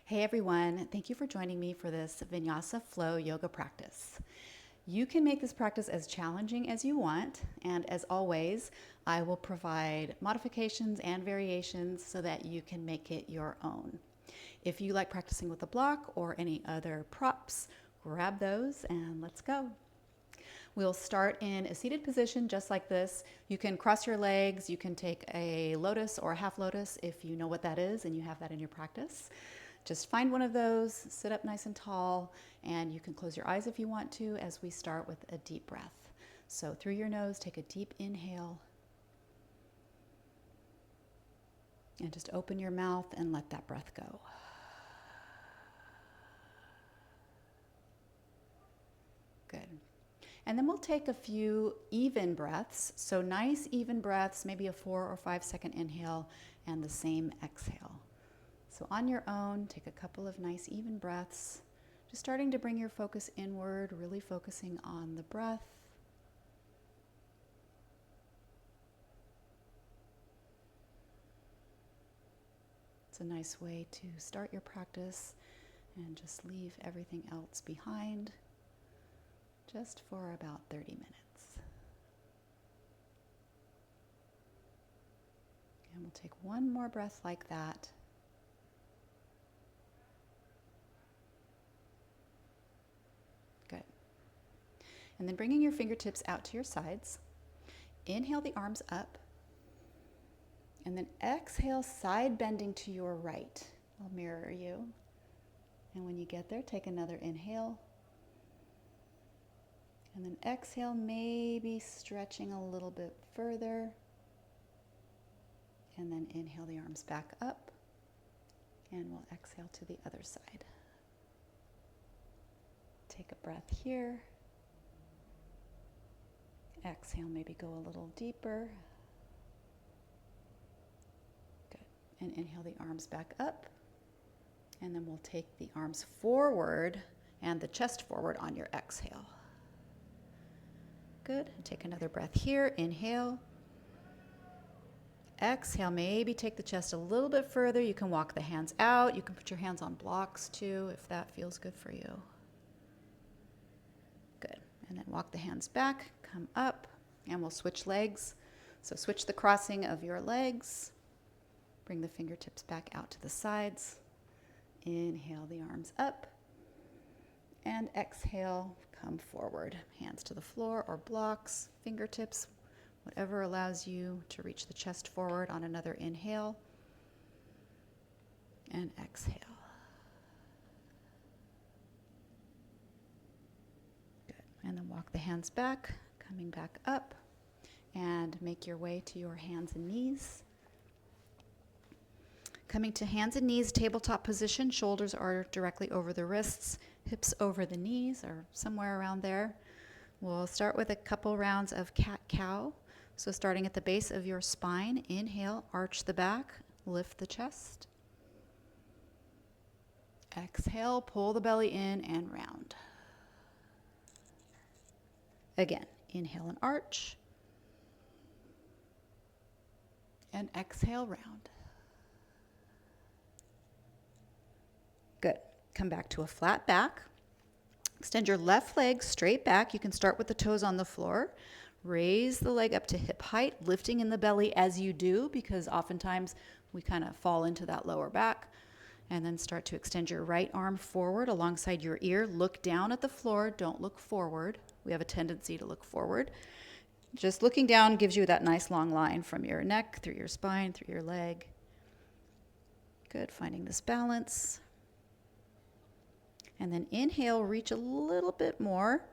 Hey everyone, thank you for joining me for this Vinyasa flow yoga practice. You can make this practice as challenging as you want, and as always, I will provide modifications and variations so that you can make it your own. If you like practicing with a block or any other props, grab those and let's go. We'll start in a seated position just like this. You can cross your legs, you can take a lotus or a half lotus if you know what that is and you have that in your practice. Just find one of those, sit up nice and tall, and you can close your eyes if you want to as we start with a deep breath. So through your nose, take a deep inhale, and just open your mouth and let that breath go. Good. And then we'll take a few even breaths. So nice even breaths, maybe a 4 or 5 second inhale and the same exhale. So on your own, take a couple of nice even breaths, just starting to bring your focus inward, really focusing on the breath. It's a nice way to start your practice and just leave everything else behind, just for about 30 minutes. And we'll take one more breath like that. Good. And then bringing your fingertips out to your sides. Inhale the arms up. And then exhale, side bending to your right. I'll mirror you. And when you get there, take another inhale. And then exhale, maybe stretching a little bit further. And then inhale the arms back up. And we'll exhale to the other side. Take a breath here. Exhale, maybe go a little deeper. Good. And inhale the arms back up. And then we'll take the arms forward and the chest forward on your exhale. Good. And take another breath here. Inhale. Exhale, maybe take the chest a little bit further. You can walk the hands out. You can put your hands on blocks too, if that feels good for you. Good. And then walk the hands back, come up, and we'll switch legs. So switch the crossing of your legs. Bring the fingertips back out to the sides. Inhale the arms up. And exhale, come forward. Hands to the floor or blocks, fingertips, whatever allows you to reach the chest forward on another inhale. And exhale. Good. And then walk the hands back, coming back up, and make your way to your hands and knees. Coming to hands and knees, tabletop position. Shoulders are directly over the wrists, hips over the knees, or somewhere around there. We'll start with a couple rounds of cat-cow. So starting at the base of your spine, inhale, arch the back, lift the chest. Exhale, pull the belly in and round. Again, inhale and arch. And exhale, round. Good. Come back to a flat back. Extend your left leg straight back. You can start with the toes on the floor. Raise the leg up to hip height, lifting in the belly as you do, because oftentimes we kind of fall into that lower back. And then start to extend your right arm forward alongside your ear. Look down at the floor. Don't look forward. We have a tendency to look forward. Just looking down gives you that nice long line from your neck, through your spine, through your leg. Good. Finding this balance. And then inhale, reach a little bit more.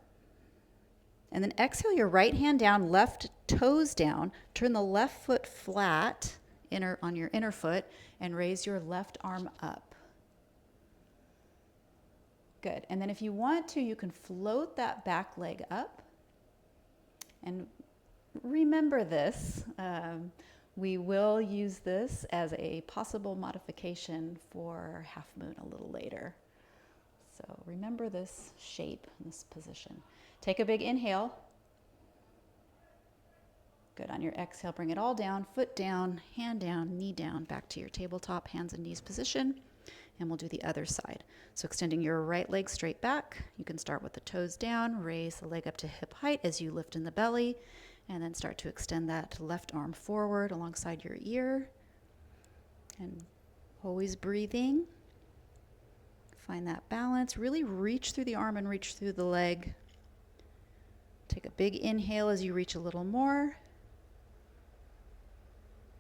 And then exhale your right hand down, left toes down. Turn the left foot flat on your inner foot and raise your left arm up. Good. And then if you want to, you can float that back leg up. And remember this. We will use this as a possible modification for half moon a little later. So remember this shape, this position. Take a big inhale. Good. On your exhale, bring it all down, foot down, hand down, knee down, back to your tabletop, hands and knees position. and we'll do the other side. So extending your right leg straight back, you can start with the toes down, raise the leg up to hip height as you lift in the belly, and then start to extend that left arm forward alongside your ear. And always breathing. Find that balance. Really reach through the arm and reach through the leg. Take a big inhale as you reach a little more.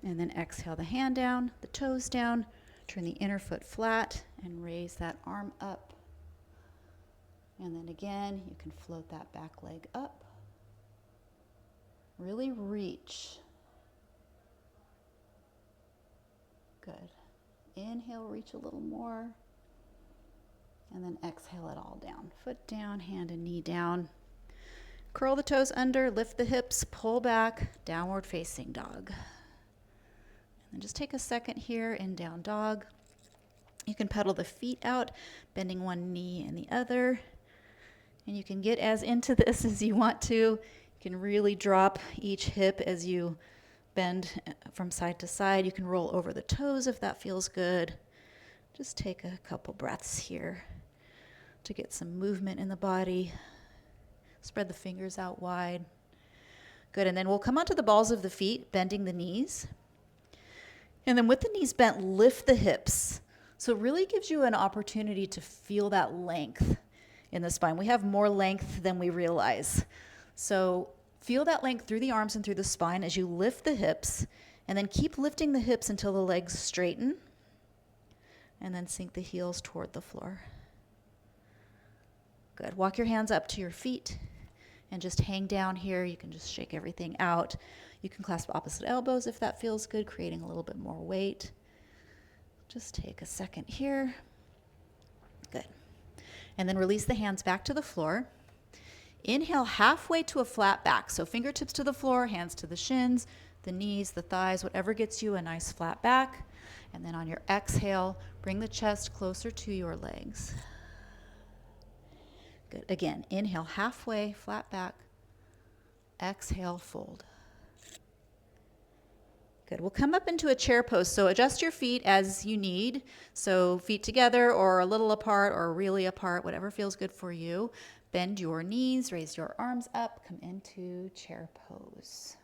And then exhale the hand down, the toes down. Turn the inner foot flat and raise that arm up. And then again, you can float that back leg up. Really reach. Good. Inhale, reach a little more. And then exhale it all down. Foot down, hand and knee down. Curl the toes under, lift the hips, pull back, downward facing dog. And just take a second here in down dog. You can pedal the feet out, bending one knee and the other. And you can get as into this as you want to. You can really drop each hip as you bend from side to side. You can roll over the toes if that feels good. Just take a couple breaths here to get some movement in the body. Spread the fingers out wide. Good, and then we'll come onto the balls of the feet, bending the knees. And then with the knees bent, lift the hips. So it really gives you an opportunity to feel that length in the spine. We have more length than we realize. So feel that length through the arms and through the spine as you lift the hips, and then keep lifting the hips until the legs straighten, and then sink the heels toward the floor. Good. Walk your hands up to your feet and just hang down here. You can just shake everything out. You can clasp opposite elbows if that feels good, creating a little bit more weight. Just take a second here. Good. And then release the hands back to the floor. Inhale halfway to a flat back. So fingertips to the floor, hands to the shins, the knees, the thighs, whatever gets you a nice flat back. And then on your exhale, bring the chest closer to your legs. Good. Again, inhale halfway, flat back. Exhale, fold. Good. We'll come up into a chair pose. So adjust your feet as you need. So feet together or a little apart or really apart, whatever feels good for you. Bend your knees, raise your arms up, come into chair pose.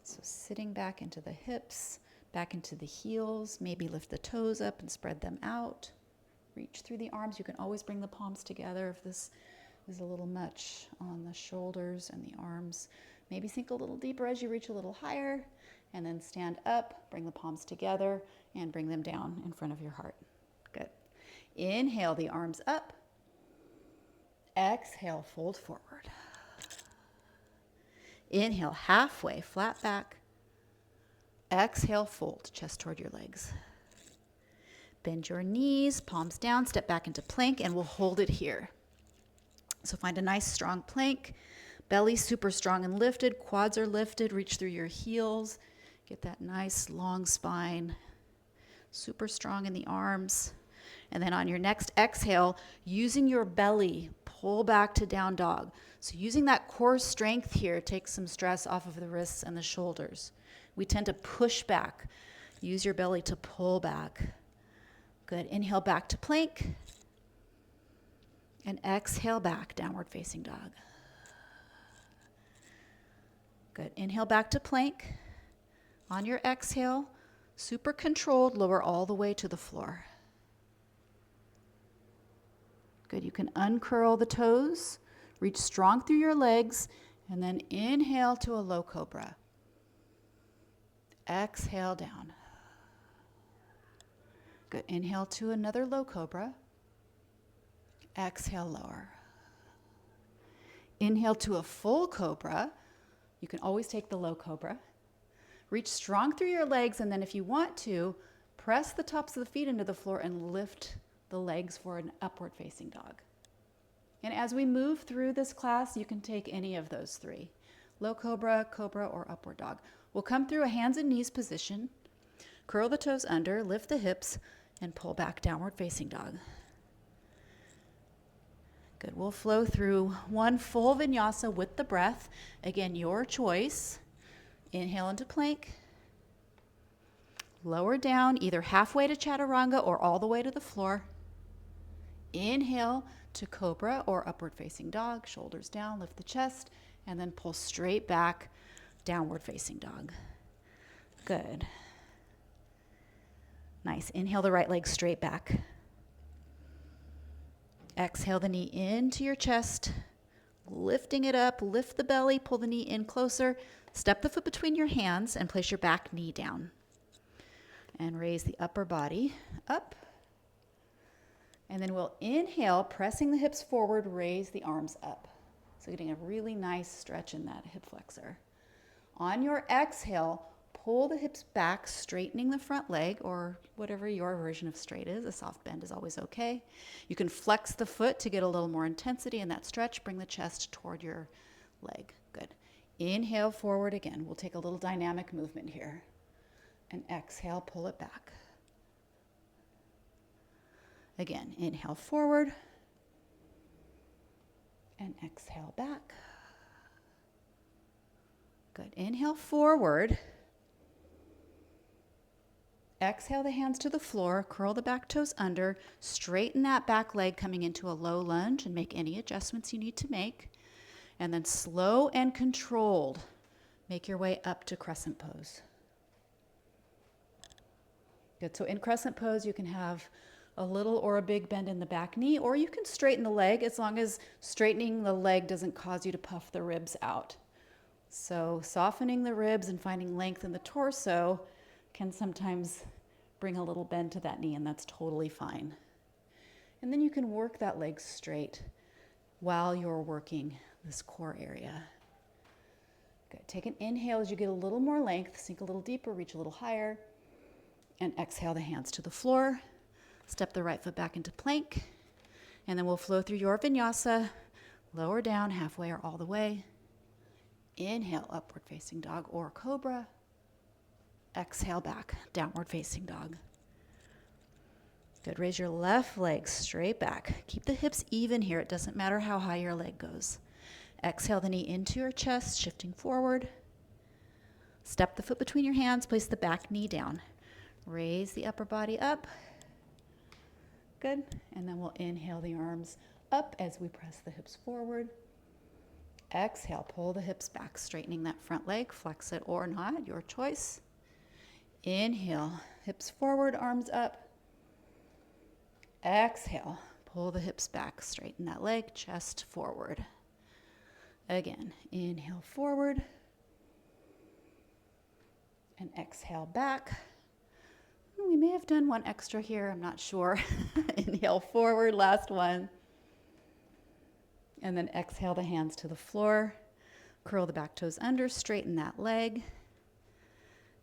So sitting back into the hips, back into the heels, maybe lift the toes up and spread them out. Reach through the arms. You can always bring the palms together if this is a little much on the shoulders and the arms. Maybe sink a little deeper as you reach a little higher, and then stand up, bring the palms together, and bring them down in front of your heart. Good. Inhale the arms up. Exhale, fold forward. Inhale, halfway, flat back. Exhale, fold, chest toward your legs. Bend your knees, palms down, step back into plank, and we'll hold it here. So find a nice strong plank. Belly super strong and lifted, quads are lifted, reach through your heels. Get that nice long spine. Super strong in the arms. And then on your next exhale, using your belly, pull back to down dog. So using that core strength here takes some stress off of the wrists and the shoulders. We tend to push back. Use your belly to pull back. Good. Inhale back to plank. And exhale back, downward facing dog. Good. Inhale back to plank. On your exhale, super controlled, lower all the way to the floor. Good. You can uncurl the toes, reach strong through your legs, and then inhale to a low cobra. Exhale down. Good. Inhale to another low cobra. Exhale lower. Inhale to a full cobra. You can always take the low cobra. Reach strong through your legs, and then if you want to, press the tops of the feet into the floor and lift the legs for an upward facing dog. And as we move through this class, you can take any of those three. Low cobra, cobra, or upward dog. We'll come through a hands and knees position, curl the toes under, lift the hips, and pull back, downward facing dog. Good. We'll flow through one full vinyasa with the breath. Again, your choice. Inhale into plank. Lower down, either halfway to chaturanga or all the way to the floor. Inhale to cobra or upward facing dog, shoulders down, lift the chest, and then pull straight back, downward facing dog. Good. Nice. Inhale the right leg straight back. Exhale the knee into your chest, lifting it up, lift the belly, pull the knee in closer, step the foot between your hands and place your back knee down. And raise the upper body up. And then we'll inhale, pressing the hips forward, raise the arms up. So getting a really nice stretch in that hip flexor. On your exhale, pull the hips back, straightening the front leg, or whatever your version of straight is. A soft bend is always okay. You can flex the foot to get a little more intensity in that stretch. Bring the chest toward your leg. Good. Inhale forward again. We'll take a little dynamic movement here. And exhale, pull it back. Again, inhale forward. And exhale back. Good. Inhale forward. Exhale the hands to the floor, curl the back toes under, straighten that back leg coming into a low lunge and make any adjustments you need to make. And then slow and controlled, make your way up to crescent pose. Good, so in crescent pose you can have a little or a big bend in the back knee, or you can straighten the leg as long as straightening the leg doesn't cause you to puff the ribs out. So softening the ribs and finding length in the torso can sometimes bring a little bend to that knee, and that's totally fine. And then you can work that leg straight while you're working this core area. Good. Take an inhale as you get a little more length, sink a little deeper, reach a little higher, and exhale the hands to the floor. Step the right foot back into plank, and then we'll flow through your vinyasa, lower down, halfway or all the way. Inhale, upward facing dog or cobra. Exhale back, downward facing dog. Good, raise your left leg straight back. Keep the hips even here. It doesn't matter how high your leg goes. Exhale the knee into your chest, shifting forward. Step the foot between your hands, place the back knee down. Raise the upper body up. Good, and then we'll inhale the arms up as we press the hips forward. Exhale, pull the hips back, straightening that front leg, flex it or not, your choice. Inhale, hips forward, arms up. Exhale, pull the hips back, straighten that leg, chest forward. Again, inhale forward. And exhale back. We may have done one extra here, I'm not sure. Inhale forward, last one. And then exhale the hands to the floor. Curl the back toes under, straighten that leg.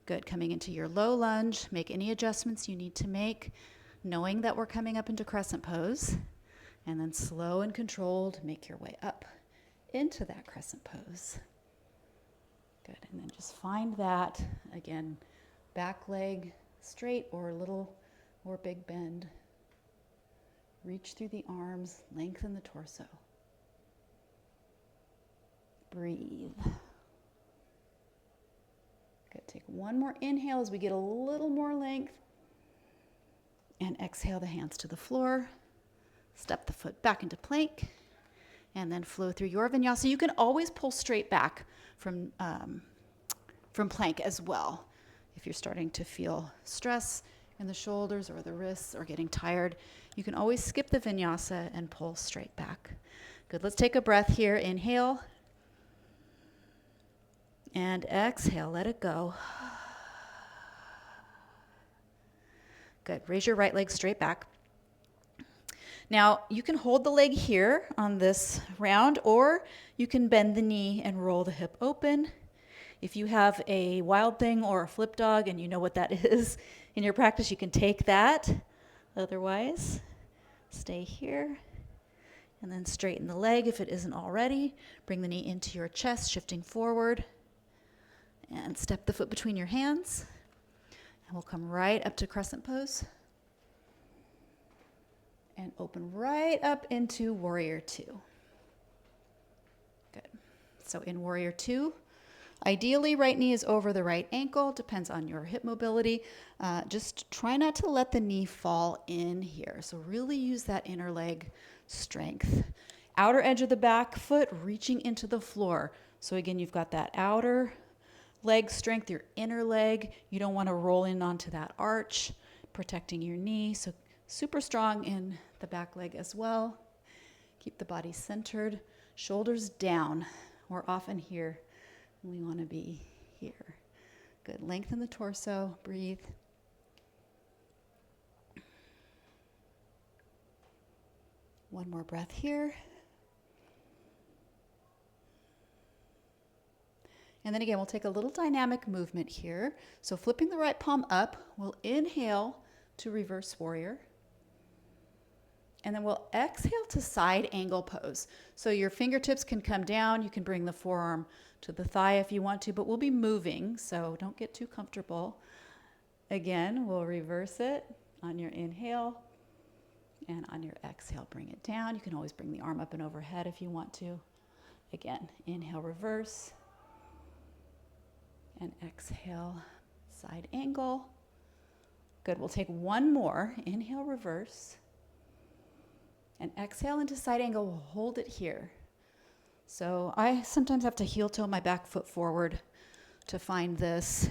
Good, coming into your low lunge. Make any adjustments you need to make, knowing that we're coming up into crescent pose. And then slow and controlled, make your way up into that crescent pose. Good, and then just find that, again, back leg straight or a little or big bend. Reach through the arms, lengthen the torso. Breathe. Good, take one more inhale as we get a little more length. And exhale the hands to the floor. Step the foot back into plank. And then flow through your vinyasa. You can always pull straight back from plank as well. If you're starting to feel stress in the shoulders or the wrists or getting tired, you can always skip the vinyasa and pull straight back. Good, let's take a breath here. Inhale. And exhale, let it go. Good, raise your right leg straight back. Now, you can hold the leg here on this round, or you can bend the knee and roll the hip open. If you have a wild thing or a flip dog and you know what that is in your practice, you can take that. Otherwise, stay here. And then straighten the leg if it isn't already. Bring the knee into your chest, shifting forward. And step the foot between your hands. And we'll come right up to crescent pose. And open right up into warrior two. Good. So in warrior two, Ideally, right knee is over the right ankle, depends on your hip mobility. Just try not to let the knee fall in here. So really use that inner leg strength. Outer edge of the back foot reaching into the floor. So again, you've got that outer leg strength, your inner leg. You don't want to roll in onto that arch, protecting your knee. So super strong in the back leg as well. Keep the body centered, shoulders down. We're often here. We want to be here. Good. Lengthen the torso. Breathe. One more breath here. And then again, we'll take a little dynamic movement here. So flipping the right palm up, we'll inhale to reverse warrior. And then we'll exhale to side angle pose. So your fingertips can come down. You can bring the forearm to the thigh if you want to, but we'll be moving, so don't get too comfortable. Again, we'll reverse it on your inhale, and on your exhale, bring it down. You can always bring the arm up and overhead if you want to. Again, inhale, reverse, and exhale, side angle. Good, we'll take one more. Inhale, reverse, and exhale into side angle. We'll hold it here. So I sometimes have to heel toe my back foot forward to find this.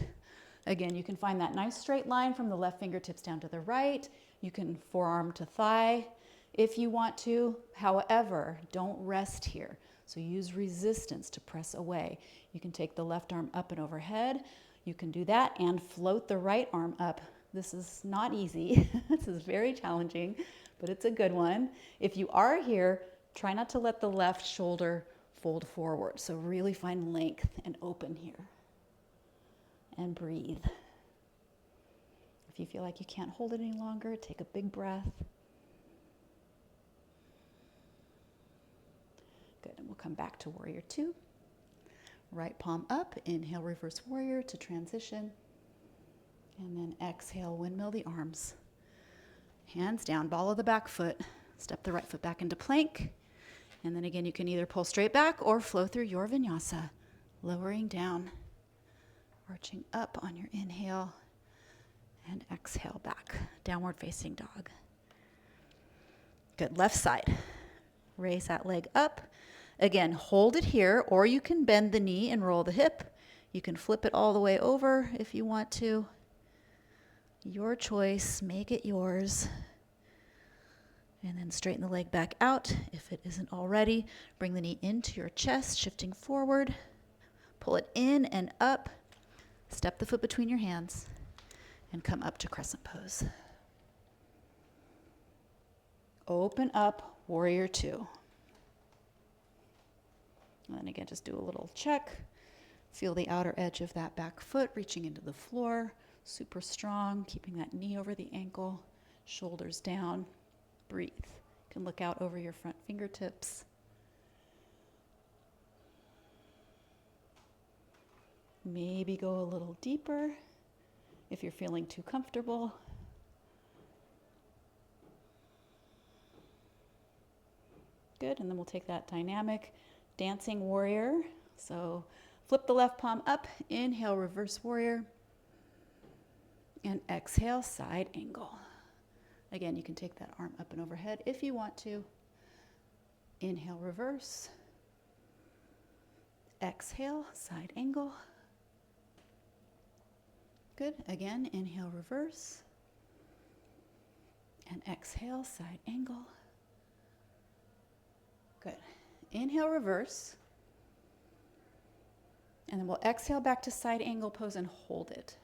Again, you can find that nice straight line from the left fingertips down to the right. You can forearm to thigh if you want to. However, don't rest here. So use resistance to press away. You can take the left arm up and overhead. You can do that and float the right arm up. This is not easy. This is very challenging, but it's a good one. If you are here, try not to let the left shoulder fold forward. So really find length and open here. And breathe. If you feel like you can't hold it any longer, take a big breath. Good, and we'll come back to warrior two. Right palm up, inhale, reverse warrior to transition. And then exhale, windmill the arms. Hands down, ball of the back foot. Step the right foot back into plank. And then again, you can either pull straight back or flow through your vinyasa, lowering down, arching up on your inhale, and exhale back, downward facing dog. Good, left side. Raise that leg up. Again, hold it here, or you can bend the knee and roll the hip. You can flip it all the way over if you want to. Your choice, make it yours. And then straighten the leg back out if it isn't already. Bring the knee into your chest, shifting forward. Pull it in and up. Step the foot between your hands and come up to crescent pose. Open up, warrior two. And then again, just do a little check. Feel the outer edge of that back foot reaching into the floor. Super strong, keeping that knee over the ankle, shoulders down. Breathe. You can look out over your front fingertips. Maybe go a little deeper if you're feeling too comfortable. Good, and then we'll take that dynamic dancing warrior. So flip the left palm up, inhale, reverse warrior, and exhale, side angle. Again, you can take that arm up and overhead if you want to. Inhale, reverse. Exhale, side angle. Good. Again, inhale, reverse. And exhale, side angle. Good. Inhale, reverse. And then we'll exhale back to side angle pose and hold it.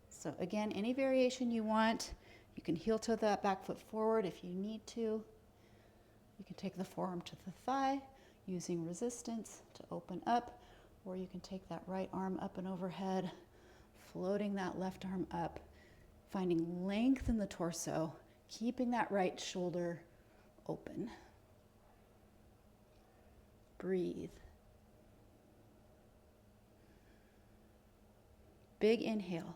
So again, any variation you want. You can heel toe that back foot forward if you need to. You can take the forearm to the thigh using resistance to open up, or you can take that right arm up and overhead, floating that left arm up, finding length in the torso, keeping that right shoulder open. Breathe. Big inhale.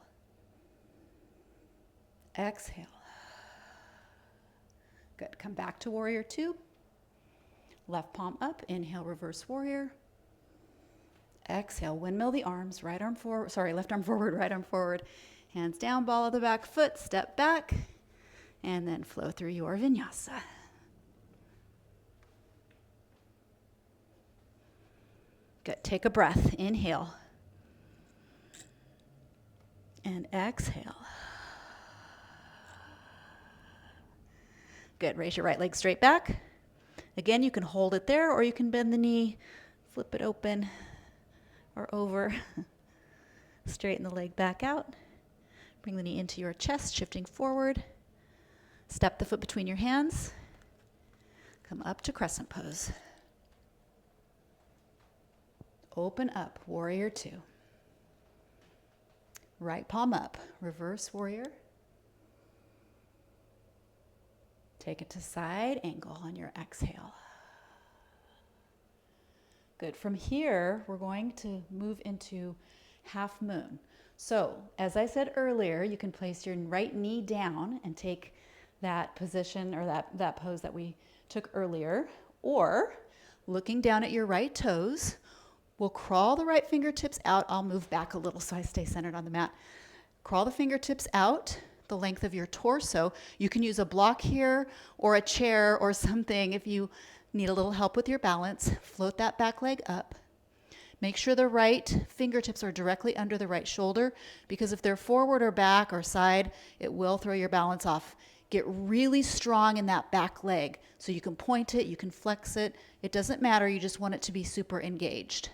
Exhale. Good. Come back to warrior two. Left palm up. Inhale, reverse warrior. Exhale, windmill the arms, right arm forward, sorry, left arm forward, right arm forward. Hands down, ball of the back foot, step back, and then flow through your vinyasa. Good, take a breath, inhale. And exhale. Good, raise your right leg straight back. Again, you can hold it there or you can bend the knee, flip it open or over. Straighten the leg back out. Bring the knee into your chest, shifting forward. Step the foot between your hands. Come up to crescent pose. Open up, warrior two. Right palm up, reverse warrior. Take it to side angle on your exhale. Good. From here, we're going to move into half moon. So, as I said earlier, you can place your right knee down and take that position or that pose that we took earlier, or looking down at your right toes, we'll crawl the right fingertips out. I'll move back a little so I stay centered on the mat. Crawl the fingertips out the length of your torso. You can use a block here or a chair or something if you need a little help with your balance. Float that back leg up. Make sure the right fingertips are directly under the right shoulder, because if they're forward or back or side, it will throw your balance off. Get really strong in that back leg so you can point it, you can flex it. It doesn't matter, you just want it to be super engaged.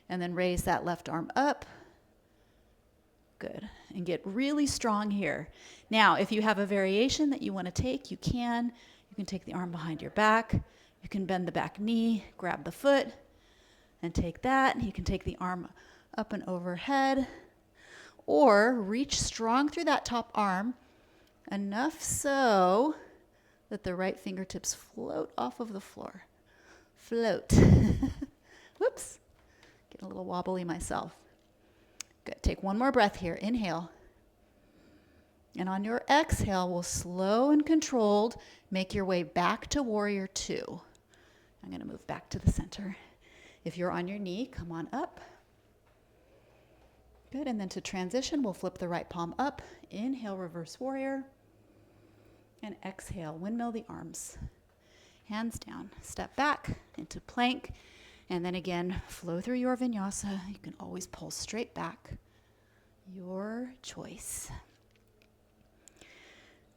And then raise that left arm up. Good. And get really strong here. Now, if you have a variation that you want to take, you can. You can take the arm behind your back. You can bend the back knee, grab the foot, and take that. You can take the arm up and overhead, or reach strong through that top arm, enough so that the right fingertips float off of the floor. Float. Whoops. Getting a little wobbly myself. Good. Take one more breath here. Inhale. And on your exhale, we'll slow and controlled make your way back to warrior two. I'm going to move back to the center. If you're on your knee, come on up. Good. And then to transition, we'll flip the right palm up. Inhale, reverse warrior. And exhale, windmill the arms. Hands down. Step back into plank. And then again, flow through your vinyasa. You can always pull straight back. Your choice.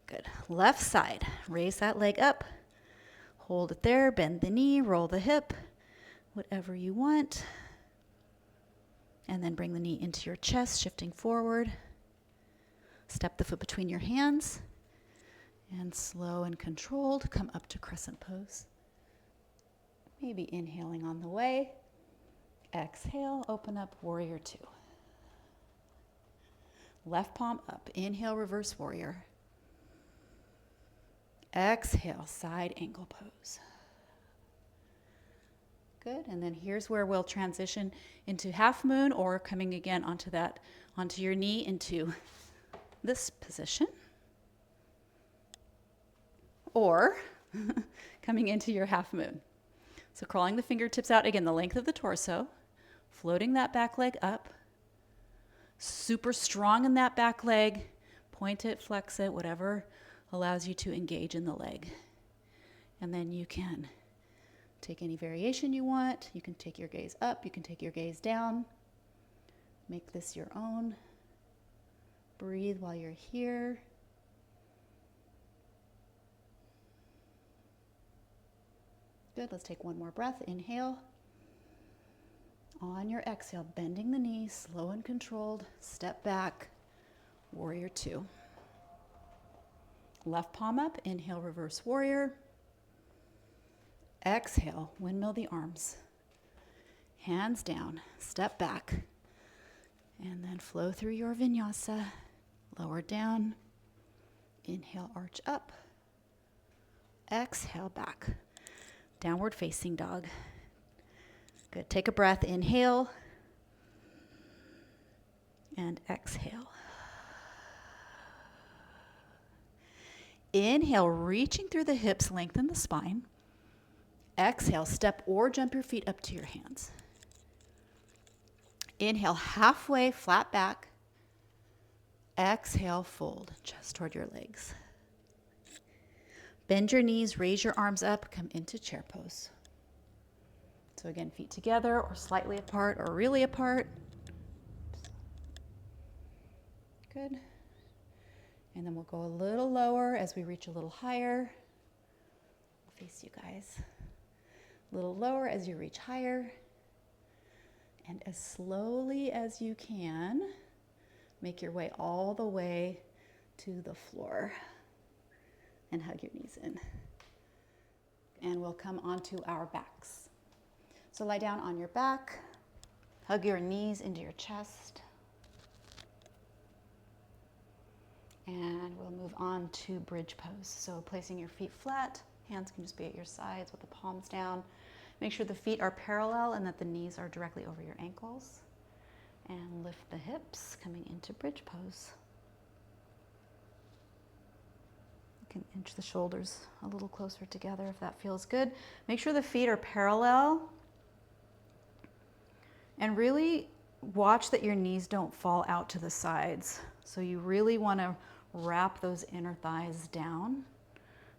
Good. Left side. Raise that leg up. Hold it there. Bend the knee. Roll the hip. Whatever you want. And then bring the knee into your chest, shifting forward. Step the foot between your hands. And slow and controlled, come up to crescent pose. Maybe inhaling on the way. Exhale, open up, warrior two. Left palm up, inhale, reverse warrior. Exhale, side angle pose. Good, and then here's where we'll transition into half moon, or coming again onto your knee into this position. Or coming into your half moon. So crawling the fingertips out, again, the length of the torso, floating that back leg up, super strong in that back leg, point it, flex it, whatever allows you to engage in the leg. And then you can take any variation you want. You can take your gaze up, you can take your gaze down. Make this your own. Breathe while you're here. Good, let's take one more breath. Inhale. On your exhale, bending the knee, slow and controlled. Step back, warrior two. Left palm up, inhale, reverse warrior. Exhale, windmill the arms. Hands down, step back. And then flow through your vinyasa. Lower down. Inhale, arch up. Exhale, back. Downward facing dog. Good. Take a breath. Inhale. And exhale. Inhale, reaching through the hips, lengthen the spine. Exhale, step or jump your feet up to your hands. Inhale, halfway, flat back. Exhale, fold, chest toward your legs. Bend your knees, raise your arms up, come into chair pose. So again, feet together or slightly apart or really apart. Good. And then we'll go a little lower as we reach a little higher. I'll face you guys. A little lower as you reach higher. And as slowly as you can, make your way all the way to the floor. And hug your knees in. And we'll come onto our backs. So lie down on your back. Hug your knees into your chest. And we'll move on to bridge pose. So placing your feet flat, hands can just be at your sides with the palms down. Make sure the feet are parallel and that the knees are directly over your ankles. And lift the hips, coming into bridge pose. You can inch the shoulders a little closer together if that feels good. Make sure the feet are parallel. And really watch that your knees don't fall out to the sides. So you really want to wrap those inner thighs down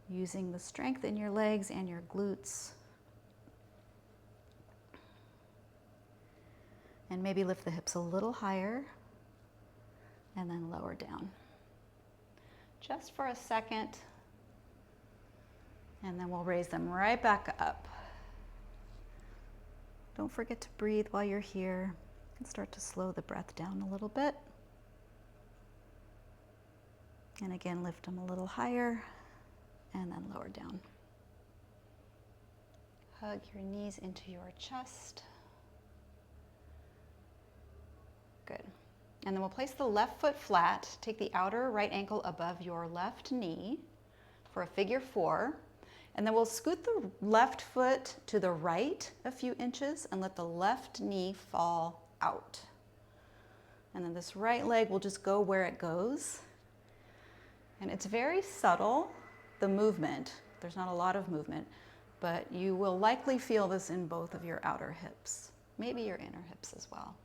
using the strength in your legs and your glutes. And maybe lift the hips a little higher and then lower down. Just for a second. And then we'll raise them right back up. Don't forget to breathe while you're here and start to slow the breath down a little bit. And again, lift them a little higher and then lower down. Hug your knees into your chest. Good. And then we'll place the left foot flat. Take the outer right ankle above your left knee for a figure 4. And then we'll scoot the left foot to the right a few inches and let the left knee fall out. And then this right leg will just go where it goes. And it's very subtle, the movement. There's not a lot of movement, but you will likely feel this in both of your outer hips, maybe your inner hips as well.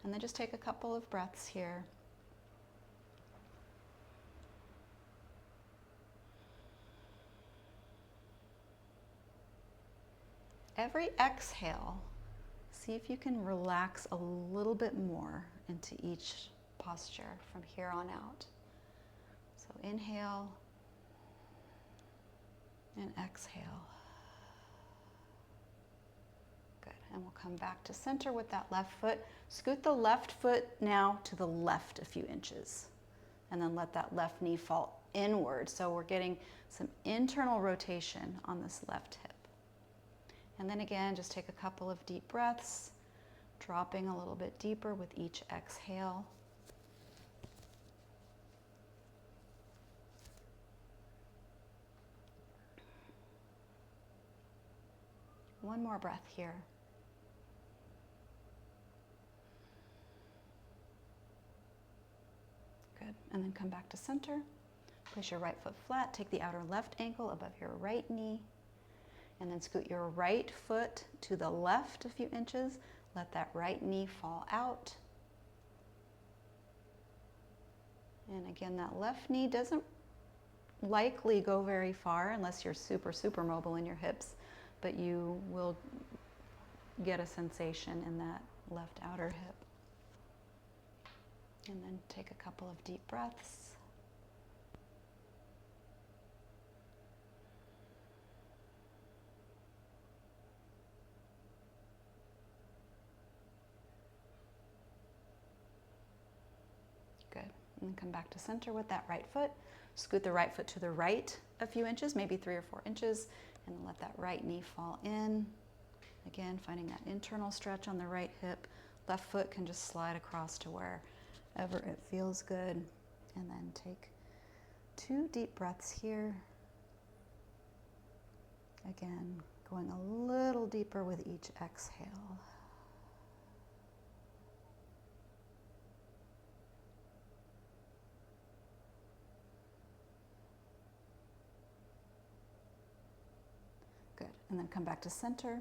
And then just take a couple of breaths here. Every exhale, see if you can relax a little bit more into each posture from here on out. So inhale and exhale. Good, and we'll come back to center with that left foot. Scoot the left foot now to the left a few inches, and then let that left knee fall inward. So we're getting some internal rotation on this left hip. And then again, just take a couple of deep breaths, dropping a little bit deeper with each exhale. One more breath here. Good, and then come back to center. Place your right foot flat, take the outer left ankle above your right knee, and then scoot your right foot to the left a few inches. Let that right knee fall out. And again, that left knee doesn't likely go very far unless you're super, super mobile in your hips, but you will get a sensation in that left outer hip. And then take a couple of deep breaths. Good. And then come back to center with that right foot. Scoot the right foot to the right a few inches, maybe 3 or 4 inches, and then let that right knee fall in. Again, finding that internal stretch on the right hip. Left foot can just slide across to wherever it feels good. And then take 2 deep breaths here. Again, going a little deeper with each exhale. Good, and then come back to center.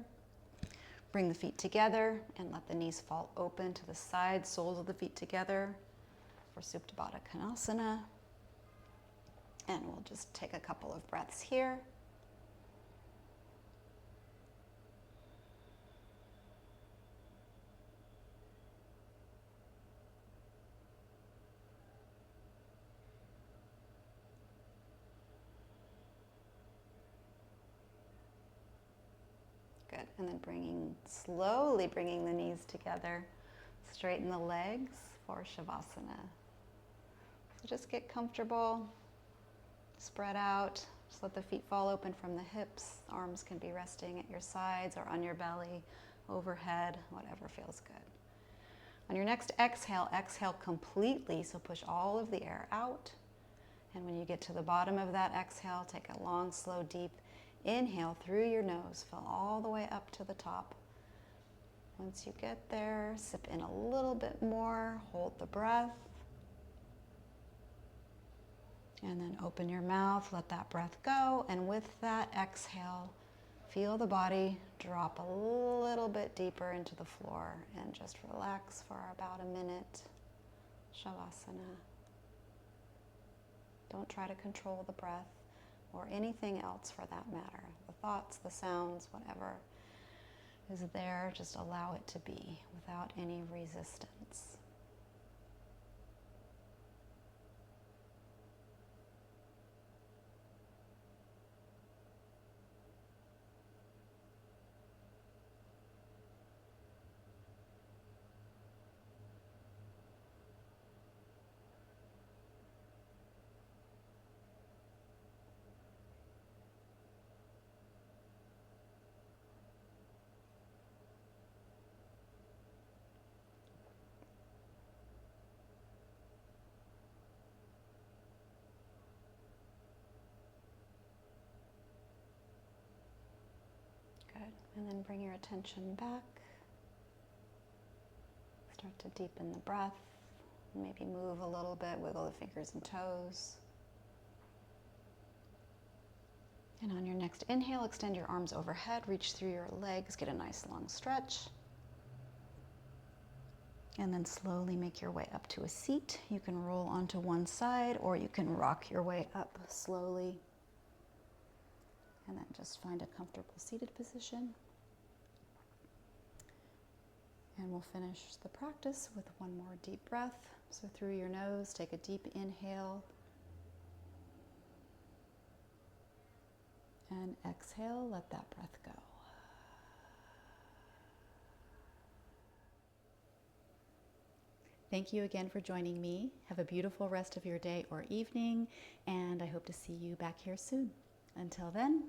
Bring the feet together and let the knees fall open to the sides, soles of the feet together for Supta Baddha Konasana. And we'll just take a couple of breaths here. Good, and then slowly bringing the knees together. Straighten the legs for Shavasana. So just get comfortable, spread out. Just let the feet fall open from the hips. Arms can be resting at your sides or on your belly, overhead, whatever feels good. On your next exhale, exhale completely, so push all of the air out. And when you get to the bottom of that exhale, take a long, slow, deep inhale through your nose. Fill all the way up to the top. Once you get there, sip in a little bit more, hold the breath. And then open your mouth, let that breath go. And with that exhale, feel the body drop a little bit deeper into the floor and just relax for about a minute. Shavasana. Don't try to control the breath or anything else for that matter. The thoughts, the sounds, whatever is there, just allow it to be without any resistance. And then bring your attention back. Start to deepen the breath. Maybe move a little bit, wiggle the fingers and toes. And on your next inhale, extend your arms overhead, reach through your legs, get a nice long stretch. And then slowly make your way up to a seat. You can roll onto one side or you can rock your way up slowly. And then just find a comfortable seated position. And we'll finish the practice with one more deep breath. So through your nose, take a deep inhale. And exhale, let that breath go. Thank you again for joining me. Have a beautiful rest of your day or evening, and I hope to see you back here soon. Until then,